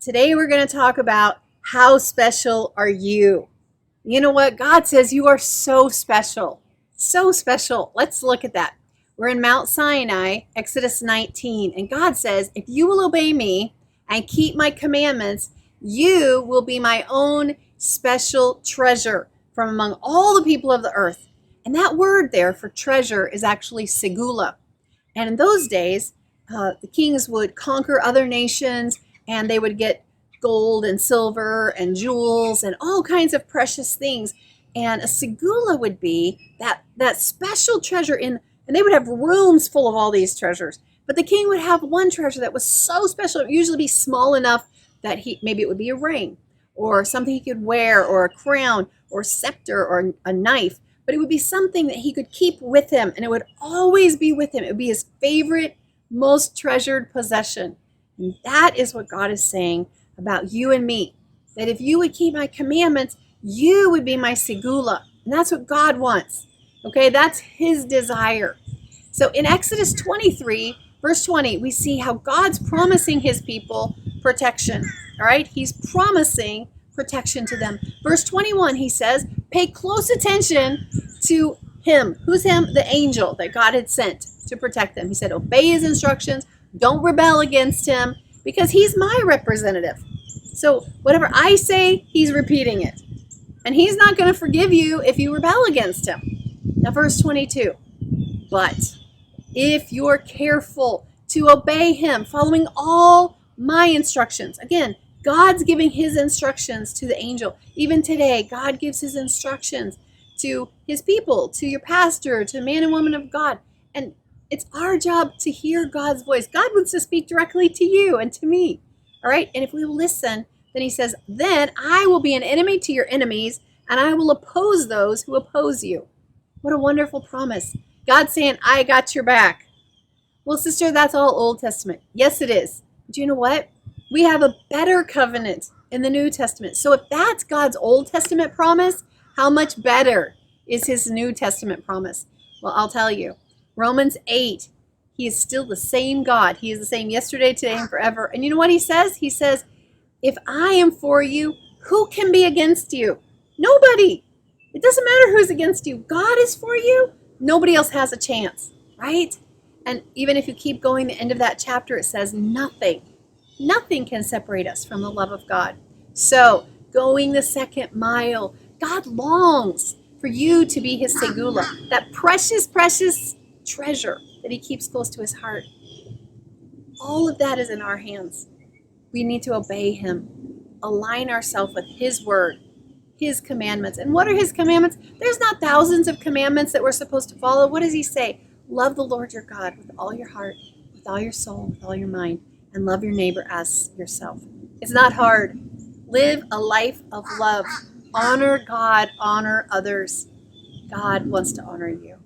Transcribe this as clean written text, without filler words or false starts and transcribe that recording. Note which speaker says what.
Speaker 1: Today we're going to talk about how special are you? You know what? God says you are so special. So special. Let's look at that. We're in Mount Sinai, Exodus 19, and God says, if you will obey me and keep my commandments, you will be my own special treasure from among all the people of the earth. And that word there for treasure is actually segula. And in those days, the kings would conquer other nations and they would get gold and silver and jewels and all kinds of precious things. And a segula would be that special treasure and they would have rooms full of all these treasures. But the king would have one treasure that was so special. It would usually be small enough that maybe it would be a ring or something he could wear or a crown or scepter or a knife. But it would be something that he could keep with him, and it would always be with him. It would be his favorite, most treasured possession. And that is what God is saying about you and me, that if you would keep my commandments, you would be my segula. And that's what God wants. Okay, that's his desire. So in Exodus 23, verse 20, we see how God's promising his people protection. All right, he's promising protection to them. Verse 21, he says, pay close attention to him. Who's him? The angel that God had sent to protect them. He said, obey his instructions. Don't rebel against him because he's my representative. So whatever I say, he's repeating it. And he's not going to forgive you if you rebel against him. Now, verse 22, but if you're careful to obey him, following all my instructions, again, God's giving his instructions to the angel. Even today, God gives his instructions to his people, to your pastor, to man and woman of God. And it's our job to hear God's voice. God wants to speak directly to you and to me. All right? And if we listen, then he says, then I will be an enemy to your enemies, and I will oppose those who oppose you. What a wonderful promise. God's saying, I got your back. Well, sister, that's all Old Testament. Yes, it is. But you know what? We have a better covenant in the New Testament. So if that's God's Old Testament promise, how much better is his New Testament promise? Well, I'll tell you. Romans 8, he is still the same God. He is the same yesterday, today, and forever. And you know what he says? He says, if I am for you, who can be against you? Nobody. It doesn't matter who's against you. God is for you. Nobody else has a chance, right? And even if you keep going, the end of that chapter, it says nothing can separate us from the love of God. So, going the second mile, God longs for you to be his segula, that precious, precious treasure that he keeps close to his heart. All of that is in our hands. We need to obey him, align ourselves with his word, his commandments. And what are his commandments? There's not thousands of commandments that we're supposed to follow. What does he say? Love the Lord your God with all your heart, with all your soul, with all your mind, and love your neighbor as yourself. It's not hard. Live a life of love. Honor God, honor others. God wants to honor you.